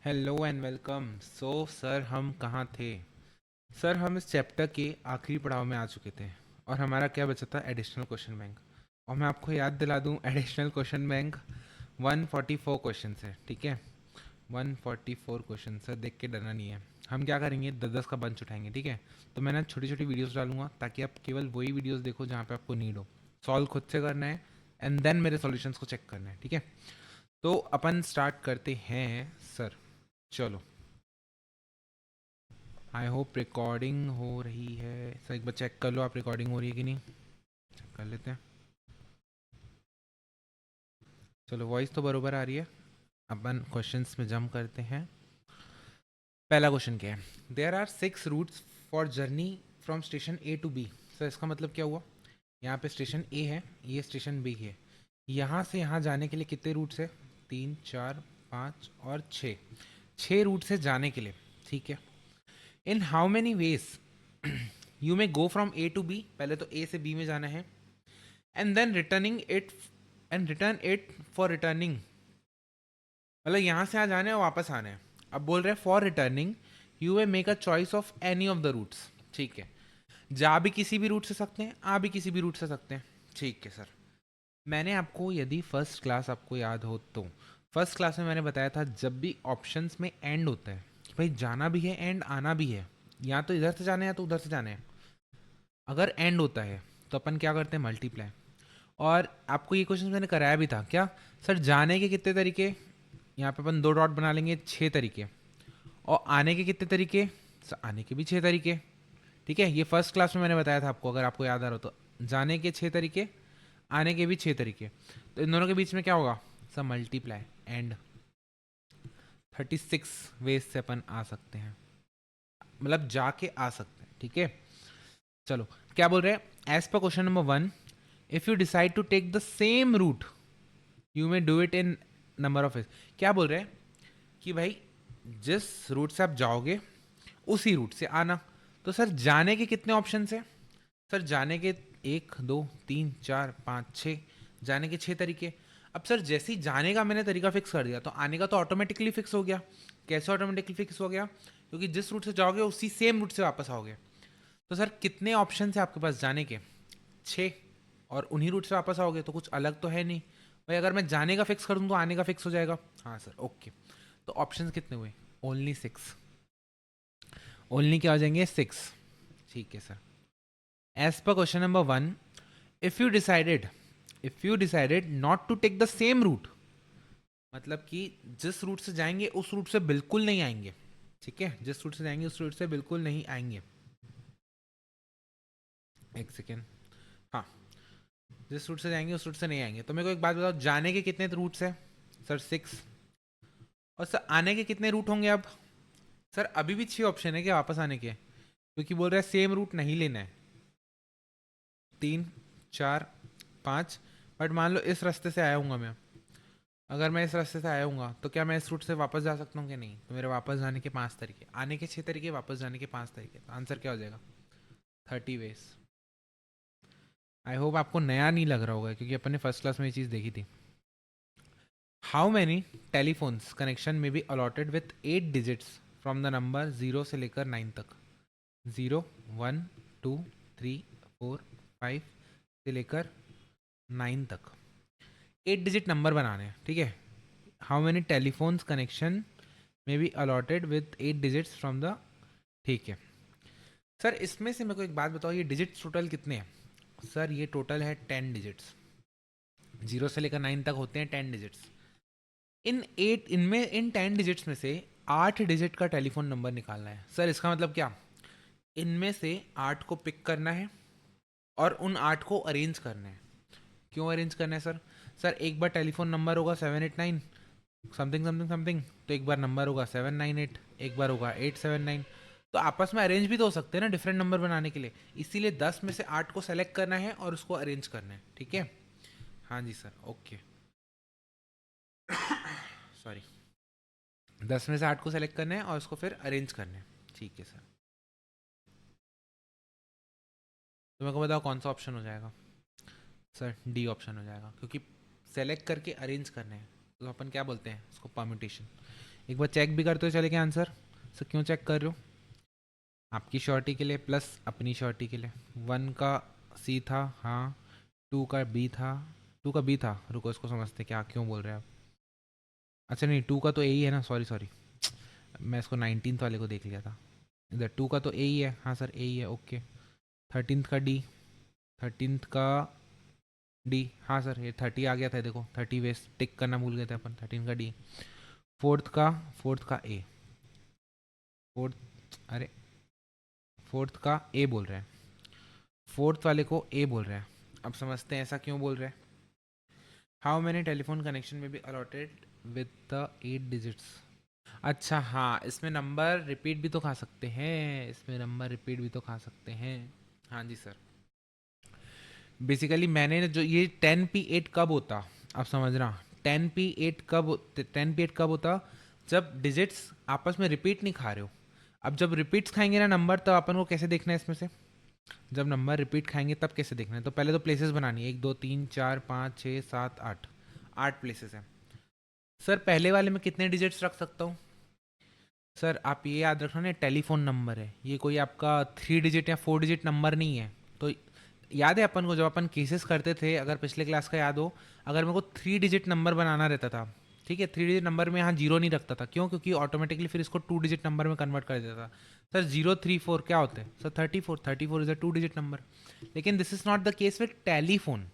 Hello and welcome. Sir हम कहाँ थे? सर हम इस चैप्टर के आखिरी पड़ाव में आ चुके थे और हमारा क्या बचा था? Additional question bank. और मैं आपको याद दिला दूं, एडिशनल क्वेश्चन बैंक 144 क्वेश्चन है, ठीक है। 144 क्वेश्चन सर, देख के डरना नहीं है। हम क्या करेंगे, 10-10 का बंच उठाएंगे, ठीक है। तो मैं ना छोटी छोटी वीडियोस डालूंगा ताकि आप केवल वही वीडियोस देखो जहाँ पे आपको नीड हो। सॉल्व खुद से करना है एंड देन मेरे सॉल्यूशंस को चेक करना है, ठीक है। तो अपन स्टार्ट करते हैं सर। चलो, आई होप रिकॉर्डिंग हो रही है। सर एक बार चेक कर लो, आप रिकॉर्डिंग हो रही है कि नहीं, चेक कर लेते हैं। चलो, वॉइस तो बरोबर आ रही है। अपन क्वेश्चंस में जंप करते हैं। पहला क्वेश्चन क्या है? There are 6 routes for journey from station A to B. Sir इसका मतलब क्या हुआ? यहाँ पे स्टेशन ए है, ये स्टेशन बी है। यहाँ से यहाँ जाने के लिए कितने रूट्स है? 3, 4, 5 और 6। 6 रूट से जाने के लिए, ठीक है। In how many ways you may go from A to B? पहले तो ए से बी में जाना है and then returning it and return it for returning. मतलब यहाँ से यहाँ जाना है और वापस आना है। अब बोल रहे हैं for returning you way make a choice of any of the routes, ठीक है। जा भी किसी भी रूट से सकते हैं, आ भी किसी भी रूट से सकते हैं, ठीक है सर। मैंने आपको, यदि फर्स्ट क्लास आपको याद हो तो, फर्स्ट क्लास में मैंने बताया था जब भी ऑप्शंस में एंड होता है कि भाई जाना भी है एंड आना भी है, या तो इधर से जाना है या तो उधर से जाना है, अगर एंड होता है तो अपन क्या करते हैं? मल्टीप्लाई। और आपको ये क्वेश्चन मैंने कराया भी था क्या? सर जाने के कितने तरीके? यहाँ पे अपन 2 डॉट बना लेंगे, 6 तरीके। और आने के कितने तरीके? सर आने के भी 6 तरीके, ठीक है। ये फर्स्ट क्लास में मैंने बताया था आपको, अगर आपको याद आ रहा हो तो। जाने के 6 तरीके, आने के भी 6 तरीके। तो इन दोनों के बीच में क्या होगा? सर मल्टीप्लाई एंड 36 वेज से अपन आ सकते हैं, मतलब जाके आ सकते हैं, ठीक है। चलो, क्या बोल रहे हैं? As per question number 1, if you decide to take the same route you may do it in number of ways. क्या बोल रहे हैं कि भाई जिस रूट से आप जाओगे उसी रूट से आना। तो सर जाने के कितने ऑप्शन है? सर जाने के 1, 2, 3, 4, 5, 6। जाने के 6 तरीके। अब सर जैसे ही जाने का मैंने तरीका फिक्स कर दिया तो आने का तो ऑटोमेटिकली फिक्स हो गया। कैसे ऑटोमेटिकली फिक्स हो गया? क्योंकि जिस रूट से जाओगे उसी सेम रूट से वापस आओगे। तो सर कितने ऑप्शन है आपके पास जाने के? 6। और उन्हीं रूट से वापस आओगे तो कुछ अलग तो है नहीं। भाई अगर मैं जाने का फिक्स कर दूं तो आने का फिक्स हो जाएगा। हाँ सर, ओके। तो ऑप्शन कितने हुए? ओनली 6। ओनली क्या हो जाएंगे? 6, ठीक है sir. As per question number 1, if you decided not to take the same route, मतलब कि जिस रूट से जाएंगे उस रूट से बिल्कुल नहीं आएंगे, ठीक है। जिस रूट से जाएंगे उस रूट से बिल्कुल नहीं आएंगे। एक सेकेंड। हाँ, जिस रूट से जाएंगे उस रूट से नहीं आएंगे। तो मेरे को एक बात बताओ, जाने के कितने रूट्स हैं? सर 6। और सर आने के कितने रूट होंगे अब? सर अभी भी 6 ऑप्शन है क्या वापस आने के? क्योंकि बोल रहा है सेम रूट नहीं लेना है। 3, 4, 5। बट मान लो इस रास्ते से आया हूँ मैं, अगर मैं इस रास्ते से आया हूँ तो क्या मैं इस रूट से वापस जा सकता हूँ कि नहीं? तो मेरे वापस जाने के 5 तरीके, आने के 6 तरीके, वापस जाने के 5 तरीके। तो आंसर क्या हो जाएगा? 30 वेज। आई होप आपको नया नहीं लग रहा होगा क्योंकि अपन ने फर्स्ट क्लास में ये चीज़ देखी थी। हाउ मैनी टेलीफोन्स कनेक्शन में be allotted with 8 digits from the number 0 से लेकर 9 तक? 0, 1, 2, 3, 4, 5 से लेकर 9 तक 8 डिजिट नंबर बनाने हैं, ठीक है। हाउ मैनी टेलीफोन्स कनेक्शन में be allotted with 8 digits from the, ठीक है। सर इसमें से मेरे को एक बात बताओ, ये डिजिट्स टोटल कितने हैं? सर ये टोटल है 10 डिजिट्स। 0 से लेकर 9 तक होते हैं 10 डिजिट्स। इन 10 डिजिट्स में से 8 डिजिट का टेलीफोन नंबर निकालना है। सर इसका मतलब क्या? इनमें से 8 को पिक करना है और उन 8 को अरेंज करना है। क्यों अरेंज करना है सर? सर एक बार टेलीफोन नंबर होगा 789 समथिंग समथिंग समथिंग, तो एक बार नंबर होगा 798, एक बार होगा 879। तो आपस में अरेंज भी तो हो सकते हैं ना डिफरेंट नंबर बनाने के लिए। इसीलिए 10 में से 8 को सेलेक्ट करना है और उसको अरेंज करना है, ठीक है। हाँ जी सर, ओके। सॉरी, 10 में से 8 को सेलेक्ट करना है और उसको फिर अरेंज करना है, ठीक है सर। तो मेरे को बताओ कौन सा ऑप्शन हो जाएगा? सर डी ऑप्शन हो जाएगा, क्योंकि सेलेक्ट करके अरेंज करने हैं तो अपन क्या बोलते हैं उसको? परम्यूटेशन। एक बार चेक भी करते हो चले क्या आंसर? सर क्यों चेक कर रहे हो? आपकी श्योरिटी के लिए प्लस अपनी श्योरिटी के लिए। 1 का सी था, हाँ। 2 का बी था। 2 का बी था, रुको इसको समझते क्या क्यों बोल रहे हैं आप। अच्छा नहीं, 2 का तो ए ही है ना, सॉरी सॉरी, मैं इसको 19th वाले को देख लिया था। इधर 2 का तो ए ही है, हाँ सर ए ही है, ओके। 13th का डी, 13th का डी, हाँ सर ये 30 आ गया था, देखो 30 वेस्ट टिक करना भूल गए थे अपन। 13 का डी। फोर्थ का ए, फोर्थ, अरे फोर्थ का ए बोल रहे हैं, फोर्थ वाले को ए बोल रहे हैं। अब समझते हैं ऐसा क्यों बोल रहे हैं। हाउ मैनी टेलीफोन कनेक्शन में be allotted with the 8 digits. अच्छा हाँ, इसमें नंबर रिपीट भी तो खा सकते हैं, इसमें नंबर रिपीट भी तो खा सकते हैं। हाँ जी सर। बेसिकली मैंने जो ये 10p8 कब होता, आप समझना। 10p8 कब होता, जब डिजिट्स आपस में रिपीट नहीं खा रहे हो। अब जब रिपीट्स खाएंगे ना नंबर, तब अपन को कैसे देखना है इसमें से, जब नंबर रिपीट खाएंगे तब कैसे देखना है। तो पहले तो प्लेसेस बनानी है, 1 2 3 4 5 6 7 8, 8 प्लेसेस हैं। सर पहले वाले में कितने डिजिट्स रख सकता हूँ? सर आप ये याद रखना ना, टेलीफोन नंबर है ये, कोई आपका 3 डिजिट या 4 डिजिट नंबर नहीं है। तो याद है अपन को जब अपन केसेस करते थे, अगर पिछले क्लास का याद हो, अगर मेरे को 3 डिजिट नंबर बनाना रहता था, ठीक है, 3 डिजिट नंबर में यहाँ जीरो नहीं रखता था, क्यों? क्योंकि ऑटोमेटिकली फिर इसको 2 डिजिट नंबर में कन्वर्ट कर देता था। सर 0 3 4 क्या होते हैं? Sir 34 is a 2 digit number. लेकिन this is not the case with telephone.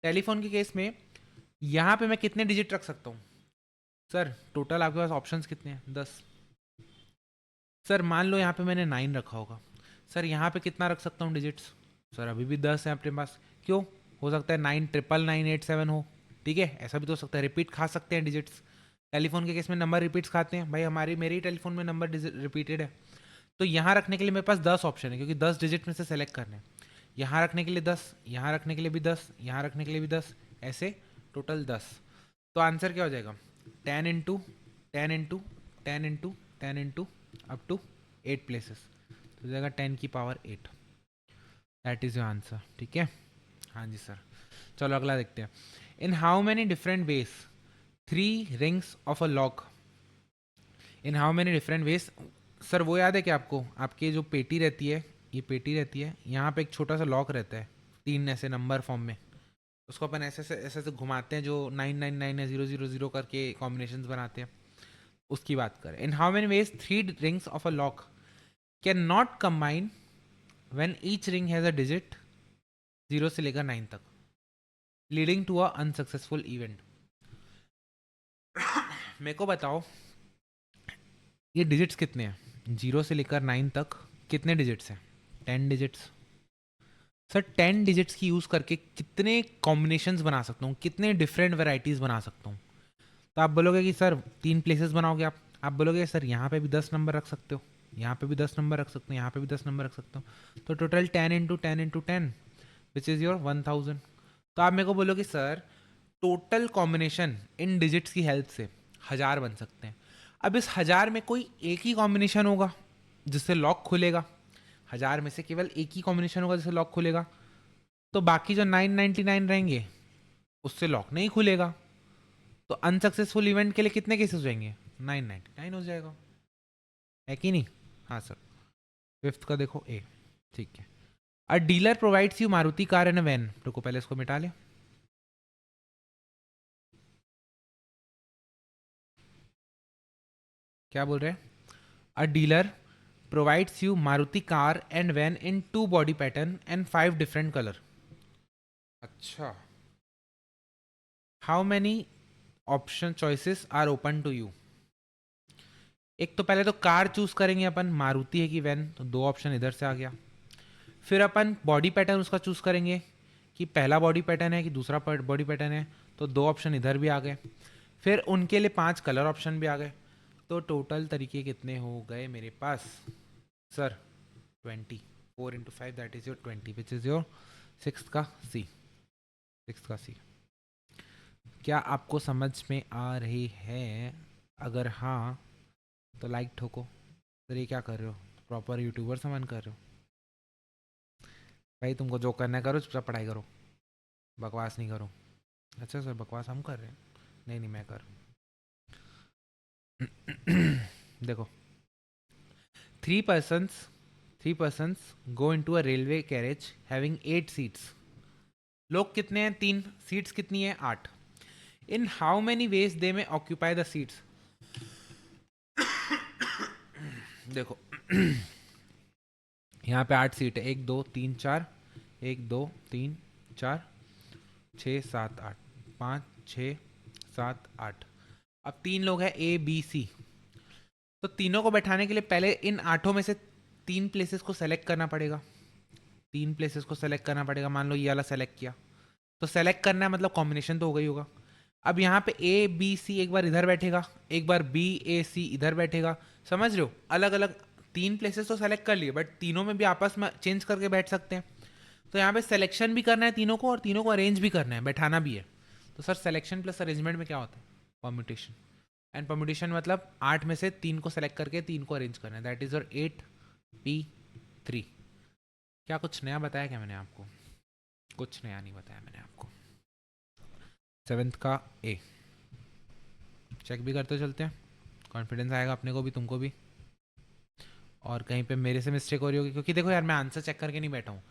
Telephone के केस में यहाँ पे मैं कितने डिजिट रख सकता हूँ? सर टोटल आपके पास ऑप्शंस कितने हैं? 10। सर मान लो यहाँ पे मैंने 9 रखा होगा, सर यहाँ पे कितना रख सकता हूँ डिजिट्स? सर अभी भी 10 है अपने पास, क्यों? हो सकता है 9 9 9 8 7 हो, ठीक है, ऐसा भी तो हो सकता है, रिपीट खा सकते हैं डिजिट्स। टेलीफोन के केस में नंबर रिपीट्स खाते हैं भाई, हमारी मेरे ही टेलीफोन में नंबर रिपीटेड है। तो यहाँ रखने के लिए मेरे पास 10 ऑप्शन है, क्योंकि 10 डिजिट में से सेलेक्ट करने हैं। यहाँ रखने के लिए 10, यहाँ रखने के लिए भी 10, यहाँ रखने के लिए भी 10, ऐसे टोटल 10। तो आंसर क्या हो जाएगा? 10 into 10 into 10 into up to 8 places, तो हो जाएगा 10 की power 8। That is your answer, ठीक है। हाँ जी सर। चलो अगला देखते हैं। In how many different ways 3 rings of a lock, in how many different ways. Sir वो याद है क्या आपको, आपकी जो पेटी रहती है, ये पेटी रहती है, यहाँ पे एक छोटा सा लॉक रहता है, 3 ऐसे नंबर फॉर्म में, उसको अपन ऐसे घुमाते हैं, जो 9 9 9 या 0 0 0 करके कॉम्बिनेशन बनाते हैं, उसकी बात करें। In how many ways 3 rings of a lock can not combine when each ring has a digit 0 से लेकर 9 तक, leading to a unsuccessful event. मेरे को बताओ ये डिजिट्स कितने हैं 0 से लेकर 9 तक, कितने डिजिट्स हैं? 10 डिजिट्स। सर 10 डिजिट्स की यूज़ करके कितने कॉम्बिनेशंस बना सकता हूँ, कितने डिफरेंट वेराइटीज़ बना सकता हूँ? तो आप बोलोगे कि सर 3 प्लेसेस बनाओगे आप बोलोगे सर यहाँ पे भी 10 नंबर रख सकते हो, यहाँ पे भी 10 नंबर रख सकते हो, यहाँ पे भी 10 नंबर रख सकते हो, तो total 10 into 10 which is your 1000। तो आप मेरे को बोलोगे सर टोटल कॉम्बिनेशन इन डिजिट्स की हेल्प से 1000 बन सकते हैं। अब इस 1000 में कोई एक ही कॉम्बिनेशन होगा जिससे लॉक खुलेगा, 1000 में से केवल एक ही कॉम्बिनेशन होगा जिससे लॉक खुलेगा, तो बाकी जो 999 रहेंगे उससे लॉक नहीं खुलेगा। तो अनसक्सेसफुल इवेंट के लिए कितने केसेस हो जाएंगे? 999 हो जाएगा, है कि नहीं? हाँ सर। फिफ्थ का देखो ए, ठीक है। A dealer provides you Maruti car and van, रुको पहले इसको मिटा ले। क्या बोल रहे हैं? A dealer provides you Maruti car and van in 2 body pattern and 5 different colour. अच्छा, how many option choices are open to you? एक तो पहले तो कार चूज करेंगे अपन, मारुति है कि वैन, तो 2 ऑप्शन इधर से आ गया। फिर अपन बॉडी पैटर्न उसका चूज करेंगे कि पहला बॉडी पैटर्न है कि दूसरा बॉडी पैटर्न है, तो 2 ऑप्शन इधर भी आ गए। फिर उनके लिए 5 कलर ऑप्शन भी आ गए, तो टोटल तरीके कितने हो गए मेरे पास? Sir 20, 4 into 5 that is your 20 which is your six का सी, सिक्स का सी। क्या आपको समझ में आ रही है? अगर हाँ तो लाइक ठोको। सर ये क्या कर रहे हो, प्रॉपर यूट्यूबर सामान कर रहे हो? भाई तुमको जो करना है करो, चुपचाप पढ़ाई करो, बकवास नहीं करो। अच्छा सर बकवास हम कर रहे हैं? नहीं नहीं मैं कर रहा हूँ। देखो, three persons go into a railway carriage having 8 seats. लोग कितने हैं? 3. सीट्स कितनी है? 8. इन हाउ मेनी वेज दे में ऑक्यूपाई द सीट्स. देखो, यहाँ पे 8 सीट है. 1 2 3 4. 1 2 3 4 6 7 8. 5 6 7 8. अब 3 लोग हैं ए बी सी. तो तीनों को बैठाने के लिए पहले इन 8 में से 3 प्लेसेस को सेलेक्ट करना पड़ेगा. 3 प्लेसेस को सेलेक्ट करना पड़ेगा. मान लो ये वाला सेलेक्ट किया, तो सेलेक्ट करना है मतलब कॉम्बिनेशन तो हो गई होगा. अब यहाँ पे ए बी सी एक बार इधर बैठेगा, एक बार बी ए सी इधर बैठेगा. समझ रहे हो? अलग अलग 3 प्लेसेस तो सेलेक्ट कर लिए, बट तीनों में भी आपस में चेंज करके बैठ सकते हैं. तो यहाँ पे सिलेक्शन भी करना है तीनों को, और तीनों को अरेंज भी करना है, बैठाना भी है. तो सर सिलेक्शन प्लस अरेंजमेंट में क्या होता है? परम्यूटेशन. एंड परम्यूटेशन मतलब 8 में से 3 को सेलेक्ट करके 3 को अरेंज करना है. That is your 8p3. क्या कुछ नया बताया क्या मैंने आपको? कुछ नया नहीं बताया मैंने आपको. 7th का ए चेक भी करते चलते हैं. कॉन्फिडेंस आएगा अपने को भी, तुमको भी. और कहीं पे मेरे से मिस्टेक हो रही होगी, क्योंकि देखो यार, मैं आंसर चेक करके नहीं बैठा हूँ.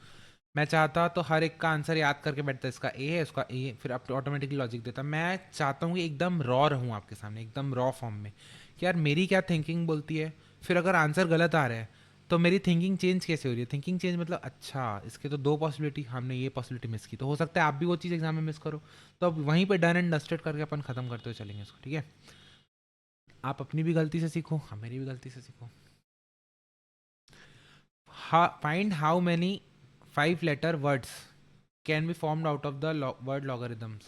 मैं चाहता तो हर एक का आंसर याद करके बैठता. इसका ए है, उसका ए, फिर आप ऑटोमेटिकली लॉजिक देता. मैं चाहता हूँ कि एकदम रॉ रहूँ आपके सामने, एकदम रॉ फॉर्म में, कि यार मेरी क्या थिंकिंग बोलती है. फिर अगर आंसर गलत आ रहा है तो मेरी थिंकिंग चेंज कैसे हो रही है. थिंकिंग चेंज मतलब अच्छा, इसके तो 2 पॉसिबिलिटी, हमने ये पॉसिबिलिटी मिस की, तो हो सकता है आप भी वो चीज़ एग्जाम में मिस करो. तो अब वहीं पर डन एंड डस्टेड करके अपन खत्म करते हुए चलेंगे इसको. ठीक है? आप अपनी भी गलती से सीखो, हम मेरी भी गलती से सीखो. Find how many 5-letter words can be formed out of the word logarithms.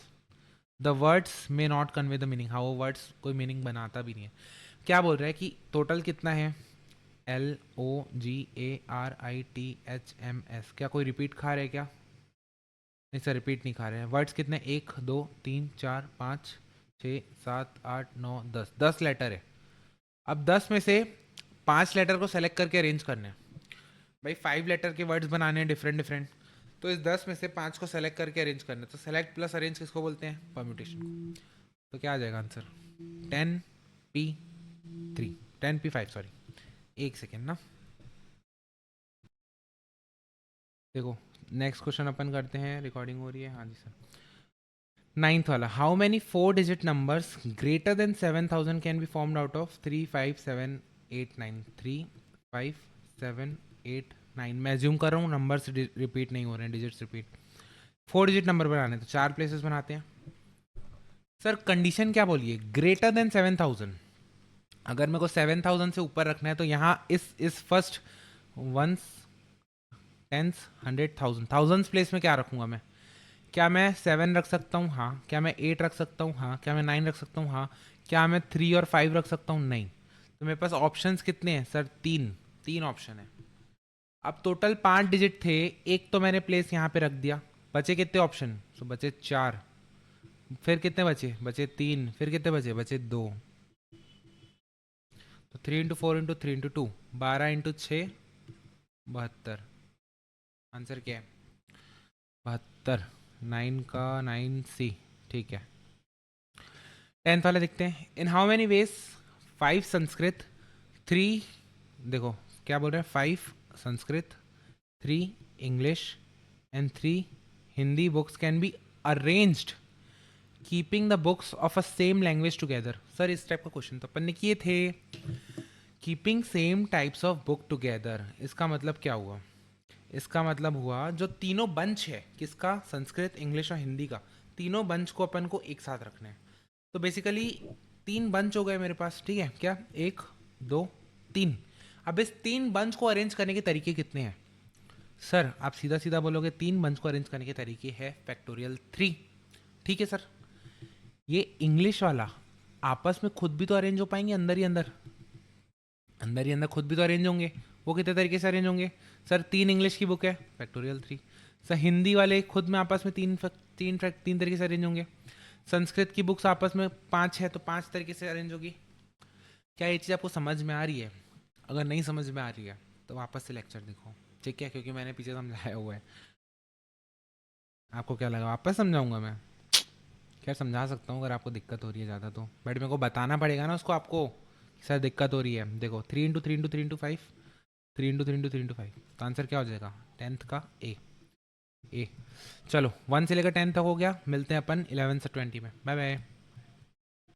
The words may not convey the meaning. हाँ, वो words कोई meaning बनाता भी नहीं है. क्या बोल रहा है कि टोटल कितना है? LOGARITHMS. क्या कोई रिपीट खा रहे हैं क्या? नहीं सर, रिपीट नहीं खा रहे हैं. वर्ड्स कितने? 1 2 3 4 5 6 7 8 9 10. 10 लेटर है. अब 10 में से 5 लेटर को सेलेक्ट करके अरेंज करना है. भाई 5 लेटर के वर्ड्स बनाने हैं डिफरेंट डिफरेंट. तो इस 10 में से 5 को सेलेक्ट करके अरेंज करना है. तो सेलेक्ट प्लस अरेंज किसको बोलते हैं? परम्यूटेशन को. तो क्या आ जाएगा आंसर? 10p3. 10p5 sorry. एक सेकेंड ना. देखो, नेक्स्ट क्वेश्चन अपन करते हैं. रिकॉर्डिंग हो रही है? हाँ जी सर. 9th वाला. How many 4-digit numbers greater than 7000 can be formed out of 3 5 7 8 9. 3 5 7 8 9. मैं एज्यूम कर रहा हूँ नंबर्स रिपीट नहीं हो रहे हैं, डिजिट्स रिपीट. 4-digit नंबर बनाने तो 4 प्लेसेस बनाते हैं. सर कंडीशन क्या बोलिए? Greater than 7000. अगर मेरे को 7000 से ऊपर रखना है तो यहाँ इस first ones tens 100,000 thousands place में क्या रखूँगा मैं? क्या मैं 7 रख सकता हूँ? हाँ. क्या मैं 8 रख सकता हूँ? हाँ. क्या मैं 9 रख सकता हूँ? हाँ. क्या मैं 3 और 5 रख सकता हूँ? नहीं. तो मेरे पास ऑप्शंस कितने हैं सर? 3. 3 ऑप्शन है. अब टोटल 5 डिजिट थे, एक तो मैंने प्लेस यहाँ पे रख दिया. बचे कितने ऑप्शन? तो बचे 4. फिर कितने बचे? बचे 3. फिर कितने बचे? बचे 2. तो 3 × 4 × 3 × 2 12 × 6 72. आंसर क्या है? 72. 9 का 9C. ठीक है. 10th वाले देखते हैं. In how many veg 5 Sanskrit 3, देखो क्या बोल रहे हैं, 5 Sanskrit 3 English and 3 Hindi books can be arranged keeping the books of a same language together. Sir इस टाइप का क्वेश्चन तो अपन ने किए थे. Keeping same types of book together, इसका मतलब क्या हुआ? इसका मतलब हुआ जो तीनों बंच है, किसका? संस्कृत इंग्लिश और हिंदी का, तीनों बंच को अपन को एक साथ रखना है. तो बेसिकली 3 बंच हो गए मेरे पास. ठीक है? क्या? 1 2 3. अब इस 3 बंच को अरेंज करने के तरीके कितने हैं? सर आप सीधा सीधा बोलोगे 3 बंच को अरेंज करने के तरीके है फैक्टोरियल 3. ठीक है सर. ये इंग्लिश वाला आपस में खुद भी तो अरेंज हो पाएंगे, अंदर ही अंदर, अंदर ही अंदर खुद भी तो अरेंज होंगे. वो कितने तरीके से अरेंज होंगे? सर 3 इंग्लिश की बुक है, फैक्टोरियल 3. सर हिंदी वाले खुद में आपस में 3 तरीके से अरेंज होंगे. संस्कृत की बुक्स आपस में 5 है तो 5 तरीके से अरेंज होगी. क्या ये चीज़ आपको समझ में आ रही है? अगर नहीं समझ में आ रही है तो वापस से लेक्चर देखो. ठीक है? क्योंकि मैंने पीछे समझाया हुआ है. आपको क्या लगा वापस समझाऊंगा मैं? खैर समझा सकता हूँ अगर आपको दिक्कत हो रही है ज़्यादा तो, बट मेरे को बताना पड़ेगा ना उसको आपको. सर दिक्कत हो रही है, देखो 3 into 3 into 3 into 5, 3 into 3 into 3 into 5, तो आंसर क्या हो जाएगा 10th का ए। चलो 1 से लेकर 10 तक हो गया, मिलते हैं अपन 11 से 20 में। Bye bye.